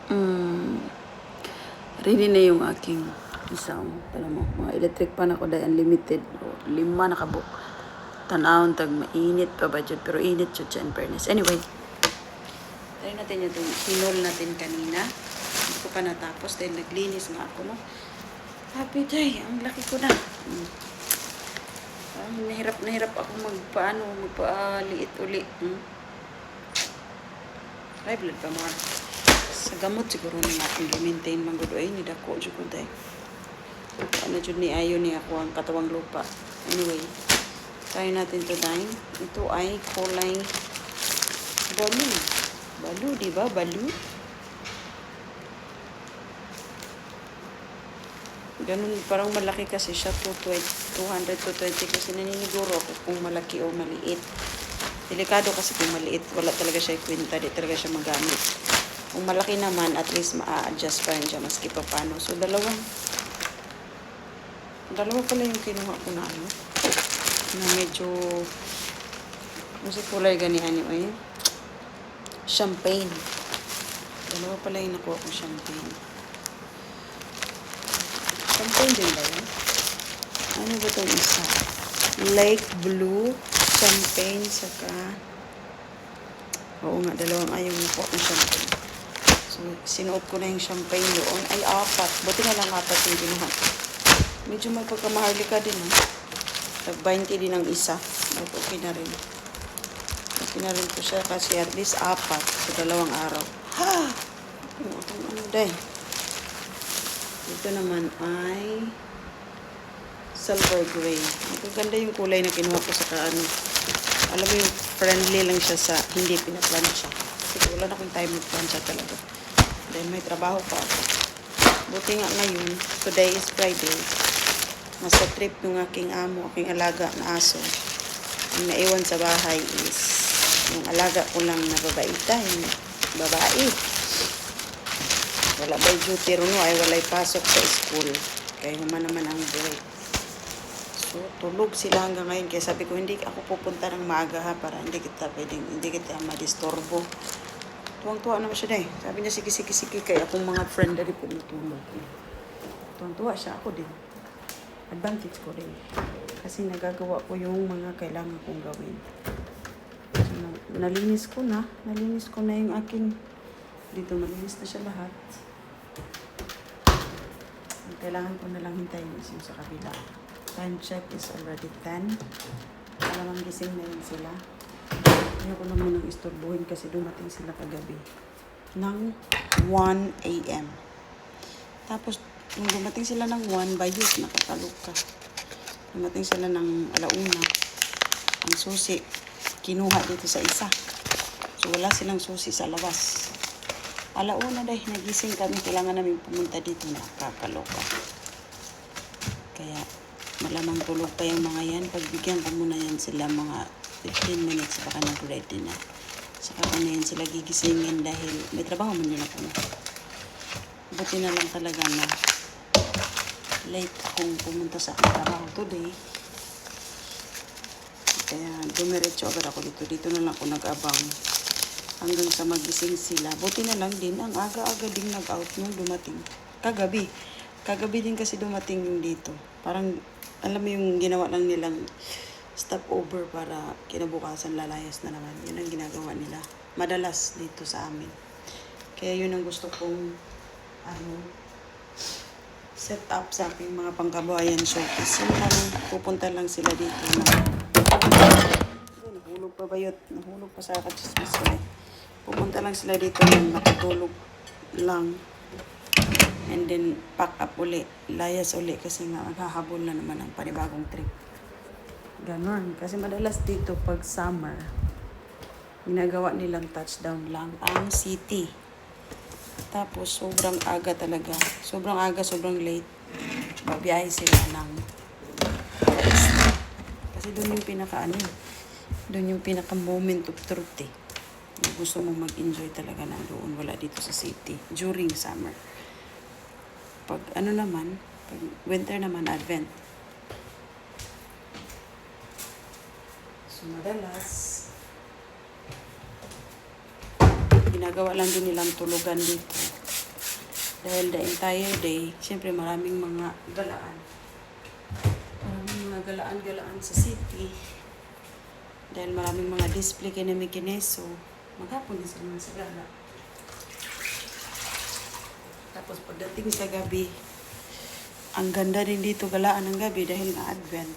Mm, ready na yung aking isang, alam mo, mga electric pan ako dahil unlimited. O, 5 nakabuk. Tanawon tag mainit pa ba dyan, pero init siya dyan, fairness. Anyway, try natin yung sinol natin kanina. Hindi ko pa natapos dahil naglinis nga ako, no? Happy day, ang laki ko na. Nahirap ako magpaliit uli. High blood pa mga. Sa gamot siguro na natin i-maintain manggod ay ni dako jud ko day. Ano jud ni ayo ni ako ang katawang lupa. Anyway, try natin to day. Ito ay kulay balu. Balu, di ba? Balu. Ganun, parang malaki kasi siya, 200 to 20 kasi naniniguro ako kung malaki o maliit. Delikado kasi kung maliit, wala talaga siya kwenta, di talaga siya magamit. Kung malaki naman, at least ma-adjust pa rin siya maski pa paano. So, dalawa pala yung kinuha ko na ano, na medyo, ano sa kulay ganihan yun eh? Champagne. Dalawa pala yung nakuha ko champagne. Champagne din ba yun? Ano ba itong isa? Lake Blue, champagne, saka oo nga, dalawang ayaw nakuha ng champagne. So, sinuot ko na yung champagne doon. Ay, 4. Buti na lang 4 yung kinuha. Medyo magpagkamaharlika din, ha? Tag-20 din ang isa. But okay na rin. Okay na rin po siya kasi at least 4 sa 2 araw. Ha! Ano day? Ito naman ay silver gray. Magaganda yung kulay na kinuha ko sa ano. Alam mo yung friendly lang siya sa hindi pinaplansya. Kasi wala na akong time magplansya talaga. Dahil may trabaho pa ako. Buti nga ngayon, today is Friday. Nasa trip yung aking amo, aking alaga na aso. Ang naiwan sa bahay is yung alaga ko lang na babaita, yung babae. Wala ba'y duty rin ay walay pasok sa school. Kaya human naman ang break. So, tulog sila hanggang ngayon. Kaya sabi ko, hindi ako pupunta ng maaga ha, para hindi kita madistorbo. Tuwang-tuwa naman siya eh. Sabi niya, sige. Kaya akong mga friend dali po natulog. Tuwang-tuwa siya, ako din. Advantage ko rin. Kasi nagagawa ko yung mga kailangan kong gawin. So, nalinis ko na yung aking, dito malinis na siya lahat. Kailangan ko na lang hintayin yung sa kabila. Time check is already 10. Alamang gising na yun sila. Ayaw ko na munang istorbuhin kasi dumating sila kagabi ng 1 a.m. Tapos, nung dumating sila ng 1, bayot, nakakaluka. Dumating sila ng 1:00. Ang susi, kinuha dito sa isa. So, wala silang susi sa labas. 1:00 dahil nagising kami, kailangan namin pumunta dito, nakakaloka. Kaya malamang tulog pa yung mga yan. Pagbigyan ka muna yan sila mga 15 minutes baka nag-ready na. Saka ko na yan sila gigisingin dahil may trabaho man yun ako. Buti na lang talaga na late akong pumunta sa aking trabaho today. Kaya dumiretso agad ako dito. Dito na lang ako nag-abang hanggang sa magising sila. Buti na lang din, ang aga-aga din nag-out nung dumating. Kagabi din kasi dumating yung dito. Parang, alam mo yung ginawa lang nilang stopover para kinabukasan lalayas na naman. Yun ang ginagawa nila. Madalas dito sa amin. Kaya yun ang gusto kong, set up sa aking mga pangkabuhayan showcase. Yun lang, pupunta lang sila dito. Nahulog pa bayot. Nahulog pa sa kachismis ko eh. Pumunta lang sila dito ng matutulog lang. And then, pack up uli. Layas uli kasi nga maghahabol na naman ang panibagong trip. Ganon. Kasi madalas dito pag summer, ginagawa nilang touchdown lang ang city. Tapos, sobrang aga talaga. Sobrang aga, sobrang late. Babiyahe sila ng kasi doon yung doon yung pinaka moment of truth eh. Gusto mong mag-enjoy talaga na doon, wala dito sa city during summer. Pag pag winter naman, Advent. So madalas ginagawa lang din nilang tulugan dito Dahil the entire day, siyempre maraming mga galaan. Maraming mga galaan-galaan sa city. Dahil maraming mga display kinemikineso, maghapon din sila sa gala. Tapos pagdating sa gabi, ang ganda din dito galaan ng gabi dahil nga Advent.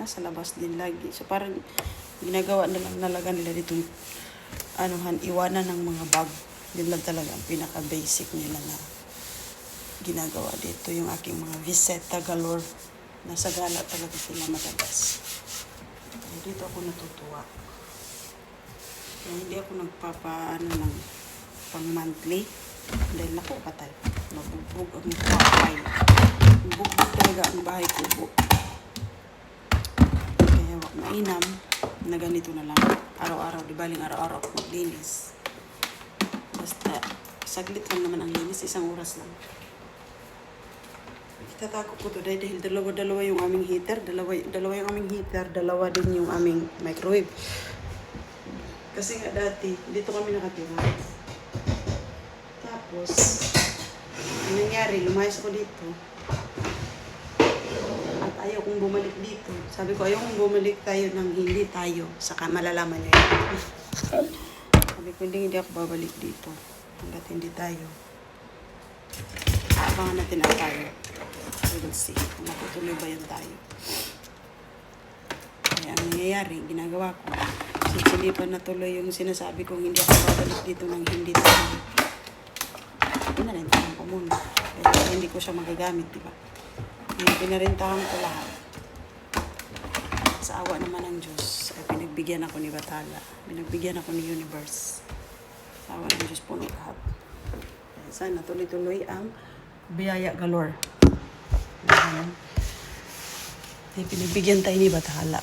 Nasa labas din lagi. So parang ginagawa na lang nalaga nila dito iwanan ng mga bag. Yun lang talaga ang pinaka-basic nila na ginagawa dito. Yung aking mga viseta galore. Nasa gala talaga sila madalas. Dito ako natutuwa. Kaya hindi ako ng pang monthly. Dahil naku, patay. Mabugbog ang bahay. Mabugbog talaga ang bahay kubo. Kaya wag mainam na ganito na lang. Araw-araw, di baling araw-araw ako maglinis. Basta, saglit lang naman ang linis, isang oras lang. Itatako ko to dahil dalawa yung aming heater, dalawa yung aming heater, dalawa din yung aming microwave. Kasi nga dati, dito kami nakatira. Tapos, ang nangyari, lumayas ako dito. At ayaw kong bumalik dito. Sabi ko, ayaw kong bumalik tayo ng hindi tayo. Saka malalaman niya yun. Sabi ko, hindi ako babalik dito. Hanggat hindi tayo. Abangan natin ang tayo. We will see kung matutuloy ba yan tayo. Kaya ang nangyayari, ginagawa ko, silipan na tuloy yung sinasabi kong hindi ako babalik dito ng hindi tayo. Pinarintahan ko muna. Kaya hindi ko siya magagamit, di ba? Pinarintahan ko lahat. Sa awa naman ng Diyos, ay pinagbigyan ako ni Bathala. Pinagbigyan ako ni Universe. Sa awa ng Diyos, puno lahat. Kaya sana tuloy-tuloy ang biyaya galore. Ay pinagbigyan tayo ni Bathala.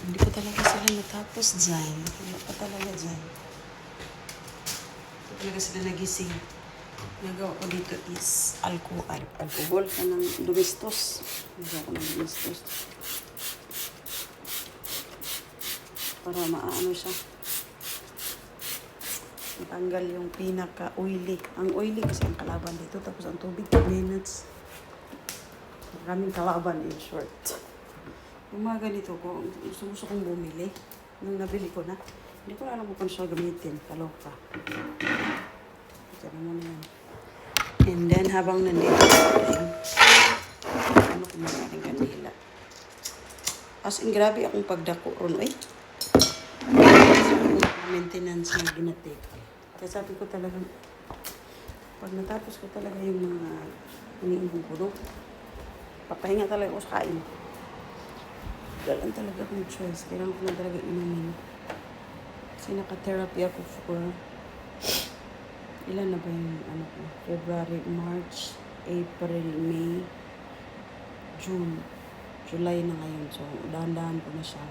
Hindi pa talaga sila natapos dyan. Hindi pa talaga dyan. Hindi talaga sila nagising. Nagawa ko dito is alcohol ng Domestos. Nagawa ko ng Domestos. Para maano siya. Matanggal yung pinaka-oily. Ang oily kasi ang kalaban dito. Tapos ang tubig, 2 minutes. Maraming kalaban in short. Yung mga ganito ko, gusto kong bumili. Nung nabili ko na, hindi ko alam kung siya gamitin. Kaloka. Diyan mo na yan. And then, habang nandito ano kung mga kanila. As in, grabe akong pagdako ron. Ay! Maintenance na ginatik. Kaya sabi ko talagang, pag natapos ko talaga yung mga iniinom ko, no? Papahinga talaga ako sa kain. Galan talaga akong choice. Kailangan ko na talaga inumin. Kasi naka-therapy ako for ilan na ba yung ko? February, March, April, May, June, July na ngayon. So, dahan-dahan ko na siya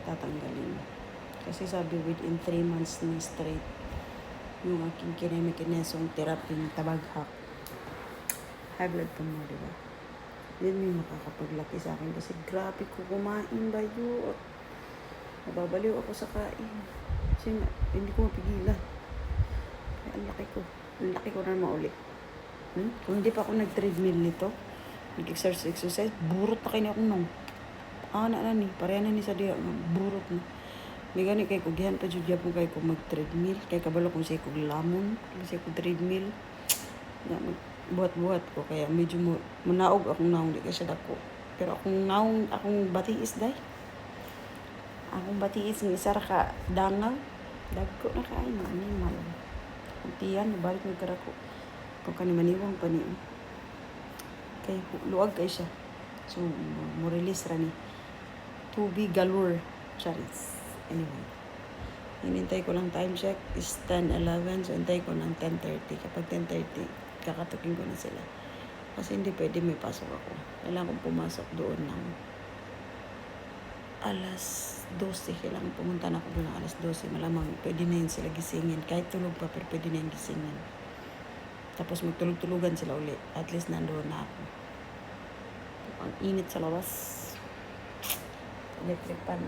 tatanggalin. Kasi sabi within 3 months na straight yung aking kinemikinesong therapy tabaghak. High blood pa mo, diba? Yun yung makakapaglaki sa akin kasi grabe ko kumain ba yun. Nababaliw ako sa kain. Kasi hindi ko mapigilan. Kaya ang laki ko. Ang laki ko na mauli. Kung hindi pa ako nag-treadmill nito, nag-exercise, burot na kayo na akong nung. Na ni. Pareha na ni sa diya. Burot na. May gani kay kugihan pa jud gyapon kay ko mag-treadmill. Kay kabalo kung say kog lamon, kasi ko treadmill. Buhat-buhat ko kaya medyo munaog akong naong di kasi dako. Pero akong batiis day. Akong batiis ng isa ra ka dangaw. Dagko na kain animal. Ang tiyan balik mo karako. Kung kani maniwang pa ni. Kay luag kay siya. So mo release ra ni. Tubig galore. Charis. Anyway, hinintay ko lang time check is 10:11. So, hintay ko ng 10:30. Kapag 10:30, kakatukin ko na sila. Kasi hindi pwede may pasok ako. Kailangan kong pumasok doon ng alas 12. Kailangan pumunta na ako doon ng alas 12. Malamang pwede na yun sila gisingin. Kahit tulog pa, pero pwede na yun gisingin. Tapos magtulog-tulugan sila uli. At least nandoon na ako. Ang init sa labas. Electric pan.